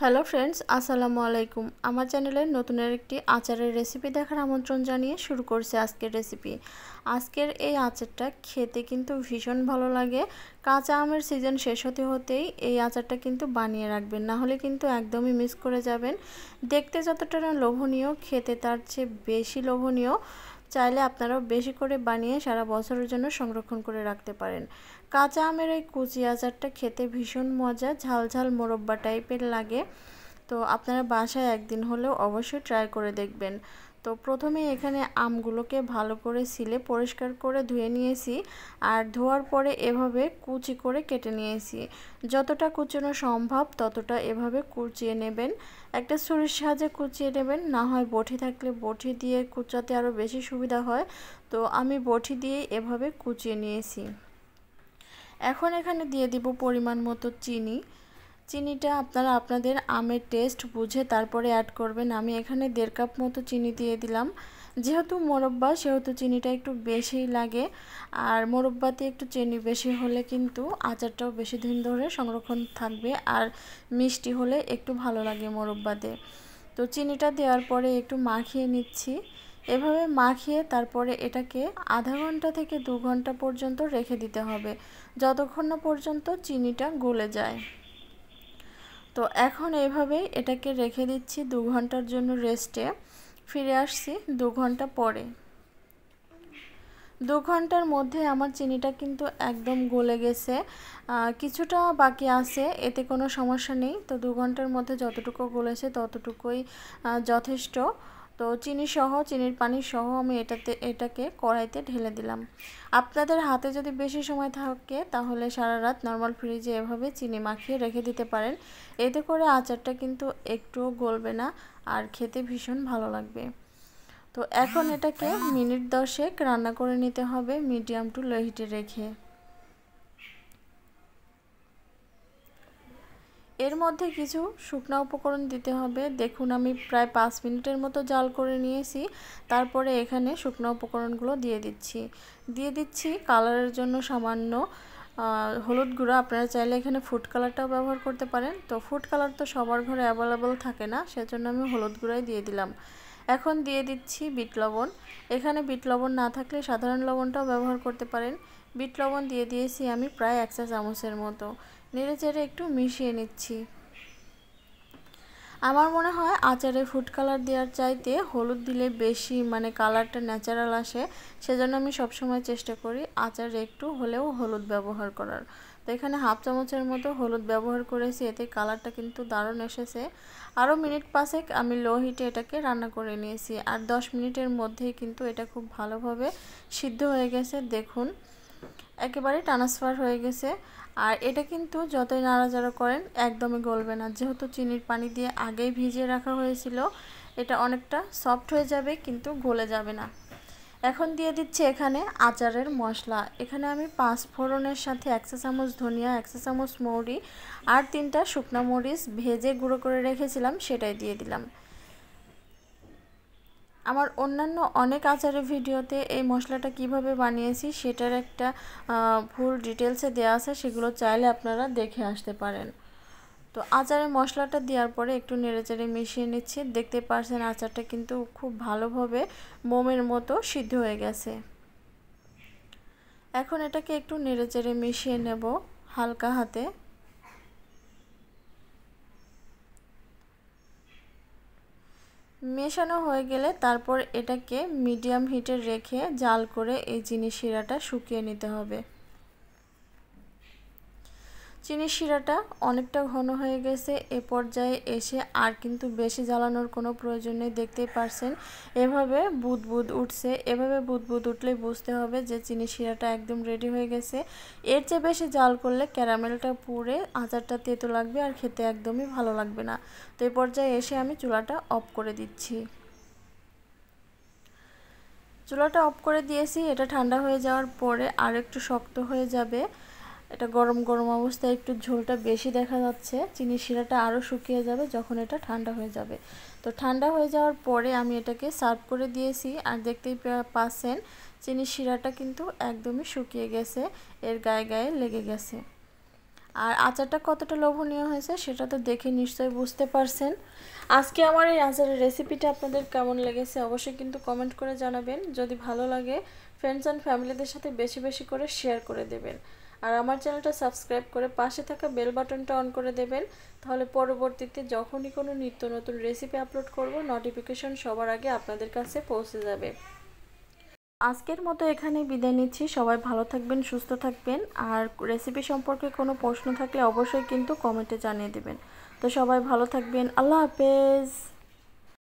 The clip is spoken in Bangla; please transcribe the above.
হ্যালো ফ্রেন্ডস, আসসালামু আলাইকুম। আমার চ্যানেলের নতুন একটি আচারের রেসিপি দেখার আমন্ত্রণ জানিয়ে শুরু করছি আজকের রেসিপি। আজকের এই আচারটা খেতে কিন্তু ভীষণ ভালো লাগে। কাঁচা আমের সিজন শেষ হতে হতেই এই আচারটা কিন্তু বানিয়ে রাখবেন, না হলে কিন্তু একদমই মিস করে যাবেন। দেখতে যতটা না লোভনীয়, খেতে তার চেয়ে বেশি লোভনীয়। চাইলে আপনারাও বেশি করে বানিয়ে সারা বছরের জন্য সংরক্ষণ করে রাখতে পারেন। কাঁচা আমের এই কুচি আচারটা খেতে ভীষণ মজা, ঝাল ঝাল মোরব্বা টাইপের লাগে। তো আপনারা বাসায় একদিন হলেও অবশ্যই ট্রাই করে দেখবেন। তো প্রথমে এখানে আমগুলোকে ভালো করে ছিলে পরিষ্কার করে ধুয়ে নিয়েছি, আর ধোয়ার পরে এভাবে কুচি করে কেটে নিয়েছি। যতটা কুচানো সম্ভব ততটা এভাবে কুচিয়ে নেবেন। একটা ছুরির সাহায্যে কুচিয়ে নেবেন, না হয় বটি থাকলে বটি দিয়ে কুচাতে আরও বেশি সুবিধা হয়। তো আমি বটি দিয়ে এভাবে কুচিয়ে নিয়েছি। এখন এখানে দিয়ে দিব পরিমাণ মতো চিনি। চিনিটা আপনারা আপনাদের আমের টেস্ট বুঝে তারপরে অ্যাড করবেন। আমি এখানে 1.5 কাপ মতো চিনি দিয়ে দিলাম। যেহেতু মোরব্বা সেহেতু চিনিটা একটু বেশিই লাগে, আর মোরব্বাতে একটু চিনি বেশি হলে কিন্তু আচারটাও বেশি দিন ধরে সংরক্ষণ থাকবে, আর মিষ্টি হলে একটু ভালো লাগে মোরব্বাতে। তো চিনিটা দেওয়ার পরে একটু মাখিয়ে নিচ্ছি। এভাবে মাখিয়ে তারপরে এটাকে আধা ঘন্টা থেকে 2 ঘন্টা পর্যন্ত রেখে দিতে হবে, যতক্ষণ না পর্যন্ত চিনিটা গলে যায়। তো এখন এইভাবেই এটাকে রেখে দিচ্ছি 2 ঘন্টার জন্য রেস্টে। ফিরে আসছি 2 ঘন্টা পরে। 2 ঘন্টার মধ্যে আমার চিনিটা কিন্তু একদম গলে গেছে, কিছুটা বাকি আছে, এতে কোনো সমস্যা নেই। তো 2 ঘন্টার মধ্যে যতটুকু গলেছে ততটুকুই যথেষ্ট। তো চিনির পানি সহ আমি এটাকে কড়াইতে ঢেলে দিলাম। আপনাদের হাতে যদি বেশি সময় থাকে তাহলে সারা রাত নর্মাল ফ্রিজে এভাবে চিনি মাখিয়ে রেখে দিতে পারেন। এতে করে আচারটা কিন্তু একটুও গলবে না, আর খেতে ভীষণ ভালো লাগবে। তো এখন এটাকে মিনিট 10 রান্না করে নিতে হবে মিডিয়াম টু লো হিটে রেখে। এর মধ্যে কিছু শুকনো উপকরণ দিতে হবে। দেখুন আমি প্রায় 5 মিনিটের মতো জাল করে নিয়েছি। তারপরে এখানে শুকনো উপকরণগুলো দিয়ে দিচ্ছি কালারের জন্য সামান্য হলুদ গুঁড়া। আপনারা চাইলে এখানে ফুড কালারটাও ব্যবহার করতে পারেন। তো ফুড কালার তো সবার ঘরে অ্যাভেলেবল থাকে না, সেজন্য আমি হলুদ গুঁড়াই দিয়ে দিলাম। এখন দিয়ে দিচ্ছি বিট লবণ। এখানে বিট লবণ না থাকলে সাধারণ লবণটাও ব্যবহার করতে পারেন। বিট লবণ দিয়ে দিয়েছি আমি প্রায় 1 চা চামচের মতো। নেড়েচেড়ে একটু মিশিয়ে নিচ্ছি। আমার মনে হয় আচারে ফুড কালার দেওয়ার চাইতে হলুদ দিলে বেশি কালারটা ন্যাচারাল আসে, সেজন্য আমি সবসময় চেষ্টা করি আচারে একটু হলেও হলুদ ব্যবহার করার। তো এখানে 1/2 চামচের মতো হলুদ ব্যবহার করেছি, এতে কালারটা কিন্তু দারুণ এসেছে। আরও মিনিট 5 আমি লো হিটে এটাকে রান্না করে নিয়েছি, আর 10 মিনিটের মধ্যেই কিন্তু এটা খুব ভালোভাবে সিদ্ধ হয়ে গেছে। দেখুন একেবারে ট্রান্সফার হয়ে গেছে। আর এটা কিন্তু যতই নাড়াচাড়া করেন একদমই গলবে না, যেহেতু চিনির পানি দিয়ে আগেই ভিজিয়ে রাখা হয়েছিল। এটা অনেকটা সফট হয়ে যাবে কিন্তু গলে যাবে না। এখন দিয়ে দিচ্ছি এখানে আচারের মশলা। এখানে আমি 5 ফোড়নের সাথে 1 চা চামচ ধনিয়া, 1 চা চামচ মৌরি আর 3টা শুকনো মরিচ ভেজে গুঁড়ো করে রেখেছিলাম, সেটাই দিয়ে দিলাম। আমার অন্যান্য অনেক আচারের ভিডিওতে এই মশলাটা কিভাবে বানিয়েছি সেটার একটা ফুল ডিটেলসে দেওয়া আছে, সেগুলো চাইলে আপনারা দেখে আসতে পারেন। তো আচারের মশলাটা দেওয়ার পরে একটু নেড়েচেড়ে মিশিয়ে নিচ্ছি। দেখতে পাচ্ছেন আচারটা কিন্তু খুব ভালোভাবে মোমের মতো সিদ্ধ হয়ে গেছে। এখন এটাকে একটু নেড়েচেড়ে মিশিয়ে নেব হালকা হাতে। মেশানো হয়ে গেলে তারপর এটাকে মিডিয়াম হিটে রেখে জাল করে এই চিনি শিরাটা শুকিয়ে নিতে হবে। চিনি শিরাটা অনেকটা ঘন হয়ে গেছে, এ পর্যায়ে এসে আর কিন্তু বেশি জ্বালানোর কোনো প্রয়োজন নেই। দেখতেই পারছেন এভাবে বুদবুদ উঠছে। এভাবে বুদবুদ উঠলেই বুঝতে হবে যে চিনি শিরাটা একদম রেডি হয়ে গেছে। এর চেয়ে বেশি জাল করলে ক্যারামেলটা পুড়ে আচারটা তেতো লাগবে আর খেতে একদমই ভালো লাগবে না। তো এই পর্যায়ে এসে আমি চুলাটা অফ করে দিচ্ছি। চুলাটা অফ করে দিয়েছি। এটা ঠান্ডা হয়ে যাওয়ার পরে আর একটু শক্ত হয়ে যাবে। এটা গরম গরম অবস্থায় একটু ঝোলটা বেশি দেখা যাচ্ছে। চিনি শিরাটা আরও শুকিয়ে যাবে যখন এটা ঠান্ডা হয়ে যাবে। তো ঠান্ডা হয়ে যাওয়ার পরে আমি এটাকে সার্ভ করে দিয়েছি, আর দেখতেই পাচ্ছেন চিনি শিরাটা কিন্তু একদমই শুকিয়ে গেছে, এর গায়ে গায়ে লেগে গেছে। আর আচারটা কতটা লোভনীয় হয়েছে সেটা তো দেখে নিশ্চয়ই বুঝতে পারছেন। আজকে আমার এই আচারের রেসিপিটা আপনাদের কেমন লেগেছে অবশ্যই কিন্তু কমেন্ট করে জানাবেন। যদি ভালো লাগে ফ্রেন্ডস অ্যান্ড ফ্যামিলিদের সাথে বেশি বেশি করে শেয়ার করে দেবেন। আর আমার চ্যানেলটা সাবস্ক্রাইব করে পাশে থাকা বেল বাটনটা অন করে দেবেন, তাহলে পরবর্তীতে যখনই কোনো নিত্য নতুন রেসিপি আপলোড করব নোটিফিকেশন সবার আগে আপনাদের কাছে পৌঁছে যাবে। আজকের মতো এখানে বিদায় নিচ্ছি। সবাই ভালো থাকবেন, সুস্থ থাকবেন। আর রেসিপি সম্পর্কে কোনো প্রশ্ন থাকলে অবশ্যই কিন্তু কমেন্টে জানিয়ে দেবেন। তো সবাই ভালো থাকবেন। আল্লাহ হাফেজ।